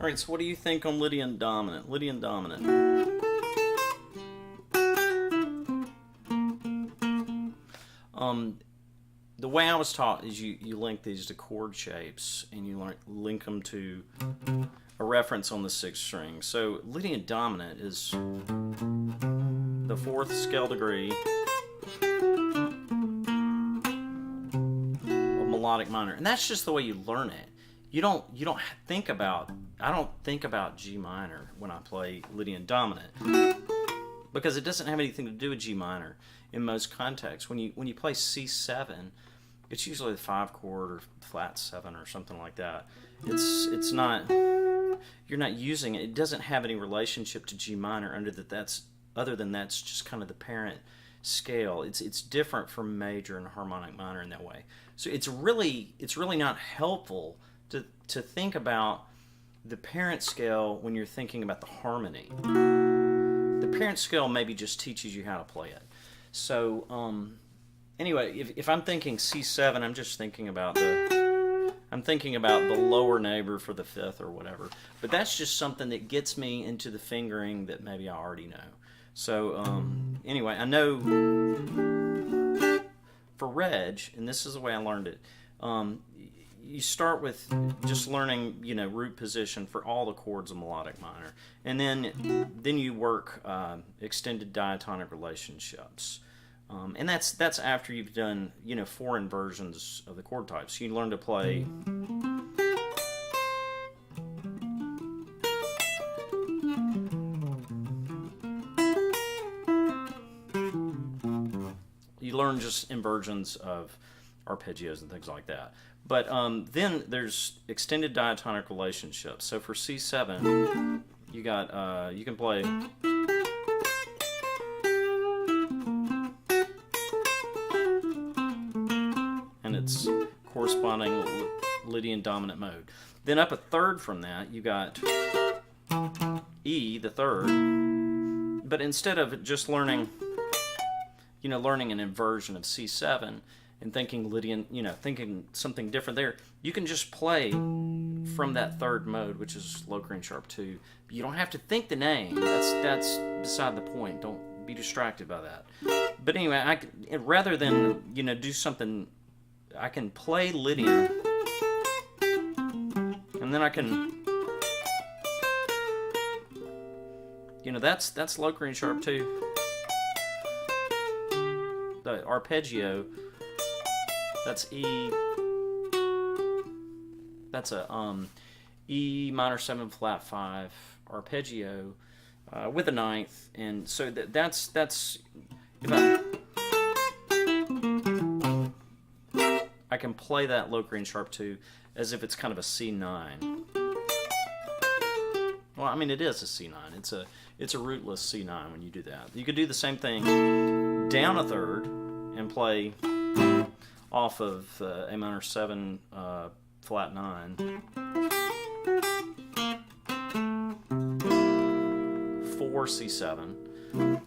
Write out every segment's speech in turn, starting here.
All right, so what do you think on Lydian dominant? Lydian dominant. The way I was taught is you link these to chord shapes and you link them to a reference on the sixth string. So Lydian dominant is the fourth scale degree of melodic minor, and that's just the way you learn it. You don't think about. I don't think about G minor when I play Lydian dominant because it doesn't have anything to do with G minor in most contexts. When you play C7, it's usually the 5 chord or flat 7 or something like that. It's not. You're not using it. It doesn't have any relationship to G minor other than that's just kind of the parent scale. It's different from major and harmonic minor in that way. So it's really not helpful to think about the parent scale when you're thinking about the harmony. The parent scale maybe just teaches you how to play it. So anyway, if I'm thinking C7, I'm just thinking about the lower neighbor for the fifth or whatever. But that's just something that gets me into the fingering that maybe I already know. So anyway, I know for reg, and this is the way I learned it. You start with just learning, root position for all the chords of melodic minor, and then you work extended diatonic relationships, and that's after you've done 4 inversions of the chord types. You learn to play. You learn just inversions of arpeggios and things like that. But then there's extended diatonic relationships. So for C7, you got you can play. And it's corresponding Lydian dominant mode. Then up a third from that, you got E, the third. But instead of just learning an inversion of C7 and thinking Lydian, thinking something different there, you can just play from that third mode, which is low green sharp 2. You don't have to think the name. That's beside the point. Don't be distracted by that. But anyway, rather than do something, I can play Lydian, and then I can, that's low green sharp 2. The arpeggio, that's E. That's a E minor 7 flat 5 arpeggio with a ninth, and so that's if I can play that low green sharp 2 as if it's kind of a C9. Well, I mean, it is a C9. It's a rootless C9 when you do that. You could do the same thing down a third and play off of A minor 7 flat 9, 4 C7,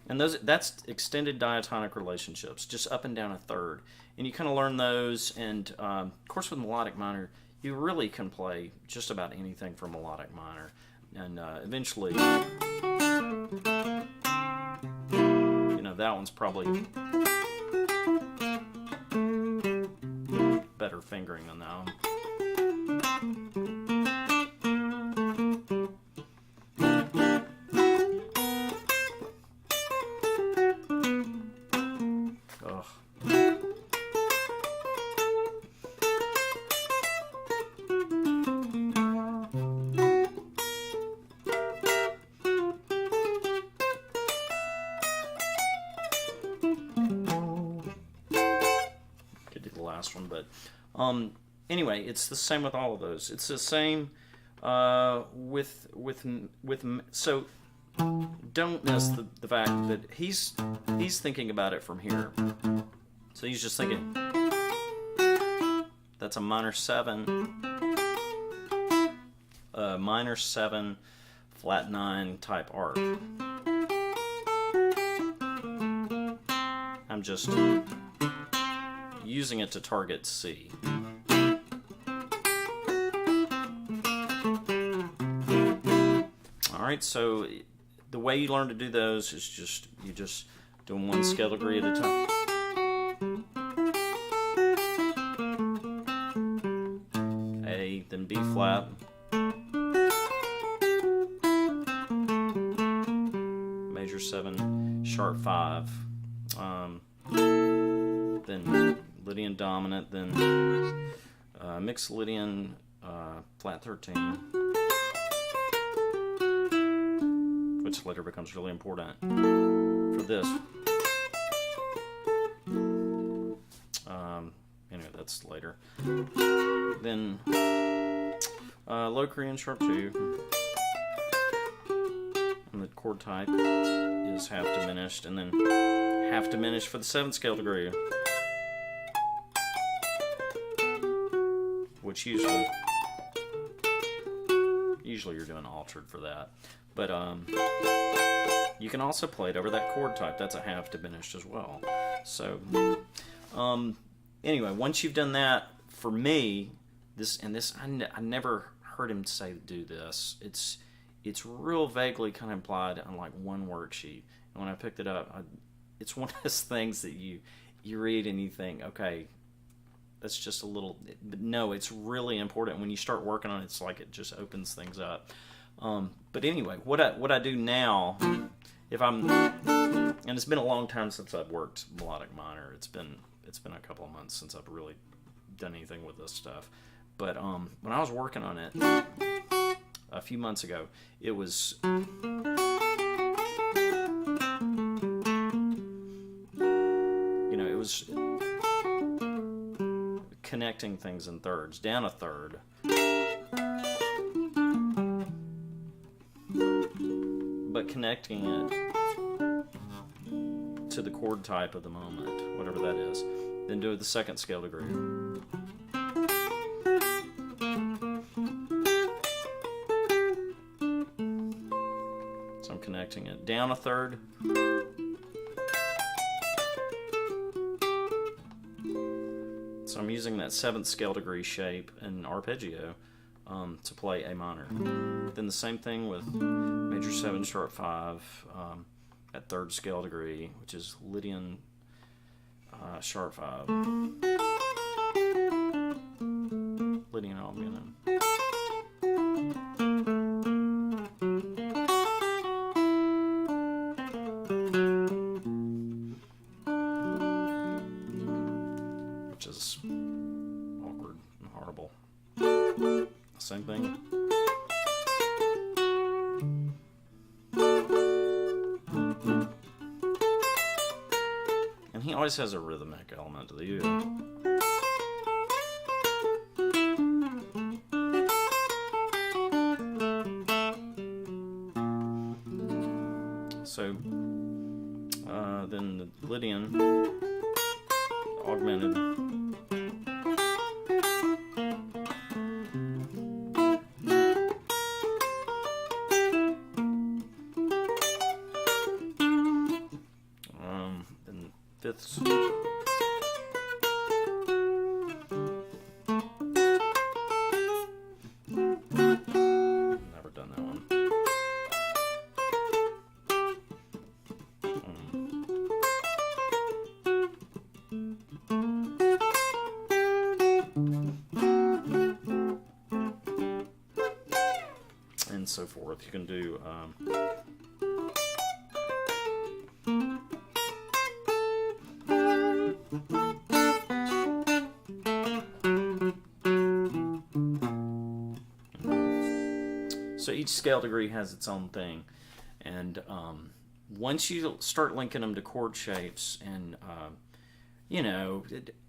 and that's extended diatonic relationships, just up and down a third, and you kind of learn those. And of course, with melodic minor, you really can play just about anything for melodic minor, and eventually, that one's probably better fingering than that one. Ugh. Could do the last one, but anyway, it's the same with all of those. It's the same so don't miss the fact that he's thinking about it from here. So he's just thinking that's a minor 7, minor 7 flat 9 type arc. I'm just using it to target C. right, so the way you learn to do those is just doing one scale degree at a time. A, then B flat. Major 7, sharp 5. Then Lydian dominant, then mixed Lydian flat 13, which later becomes really important for this. Anyway, that's later. Then low Korean sharp 2, and the chord type is half diminished, and then half diminished for the 7th scale degree, which usually you're doing altered for that, but you can also play it over that chord type. That's a half diminished as well. So anyway, once you've done that, for me, I never heard him say do this. It's real vaguely kind of implied on like one worksheet, and when I picked it up, it's one of those things that you read and you think, okay, that's just a little, but no, it's really important. When you start working on it, it's like it just opens things up. But anyway, what I do now, if I'm, and it's been a long time since I've worked melodic minor. It's been a couple of months since I've really done anything with this stuff. But when I was working on it a few months ago, it was connecting things in thirds, down a third, but connecting it to the chord type of the moment, whatever that is. Then do the 2nd scale degree. So I'm connecting it down a third, so I'm using that 7th scale degree shape and arpeggio to play A minor. Then the same thing with major 7 sharp 5 at 3rd scale degree, which is Lydian sharp 5. Lydian augmented. Which is awkward and horrible. Same thing. And he always has a rhythmic element to the U. So then the Lydian augmented. Then 5th. Never done that one. And so forth. You can do so each scale degree has its own thing, and once you start linking them to chord shapes and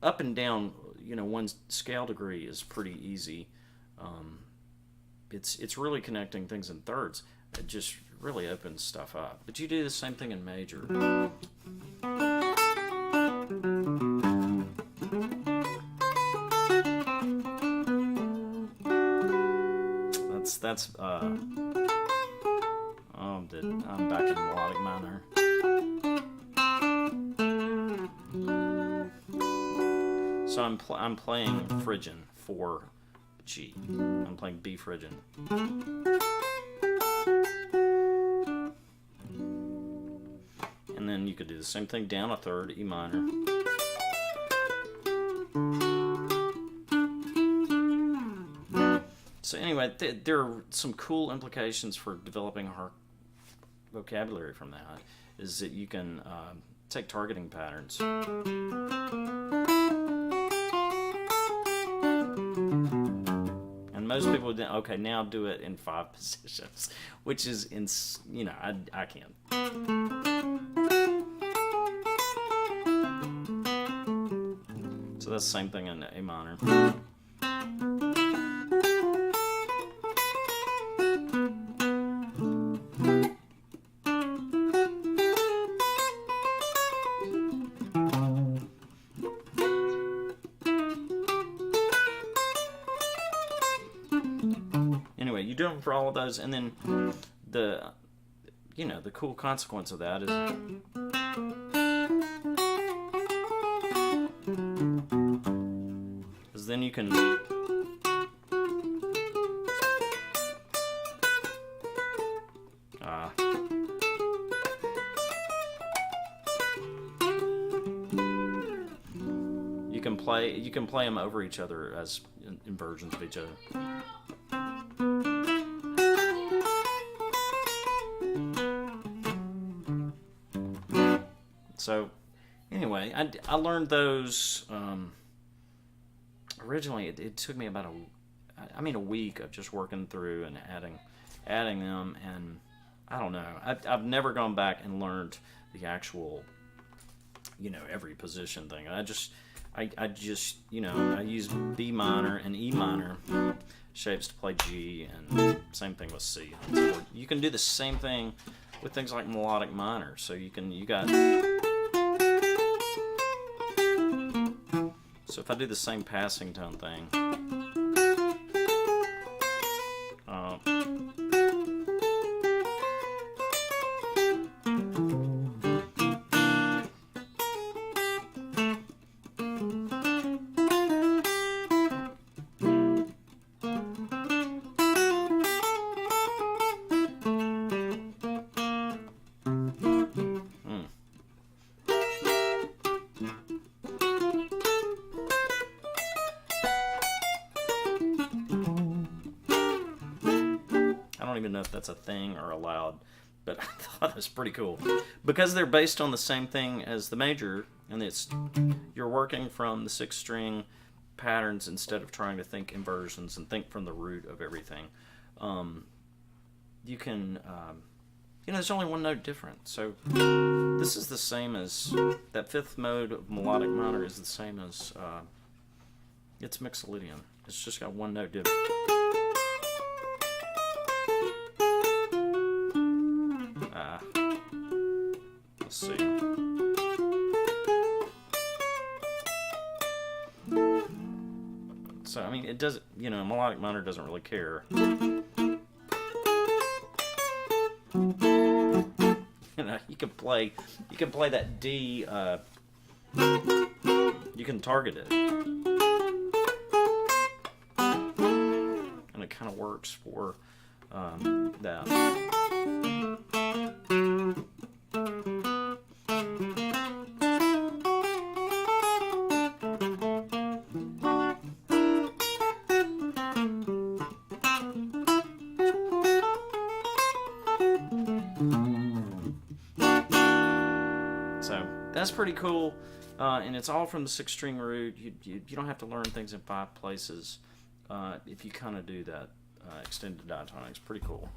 up and down, one scale degree is pretty easy. It's really connecting things in thirds. It just really opens stuff up. But you do the same thing in major. That's I'm back in melodic minor. So I'm playing Phrygian for G. I'm playing B Phrygian. do the same thing, down a third, E minor. So anyway, there are some cool implications for developing our vocabulary from that, is that you can take targeting patterns. And most people would, okay, now do it in 5 positions, which is, you know, I can't. So that's the same thing in A minor. Anyway, you do them for all of those, and then the cool consequence of that is then you can you can play them over each other as inversions of each other. So anyway, I learned those originally. It took me about a week of just working through and adding them, and I don't know. I've never gone back and learned the actual, every position thing. I just I use B minor and E minor shapes to play G, and same thing with C. You can do the same thing with things like melodic minor. So you got. So if I do the same passing tone thing, I don't even know if that's a thing or allowed, but I thought it was pretty cool because they're based on the same thing as the major, and you're working from the 6th string patterns instead of trying to think inversions and think from the root of everything. You can, there's only one note different. So this is the same as that 5th mode of melodic minor is the same as it's Mixolydian. It's just got one note different. Let's see. So I mean, it doesn't. Melodic minor doesn't really care. You can play that D. You can target it, and it kind of works for that. So that's pretty cool, and it's all from the 6th string root. You don't have to learn things in 5 places if you kind of do that extended diatonics. Pretty cool.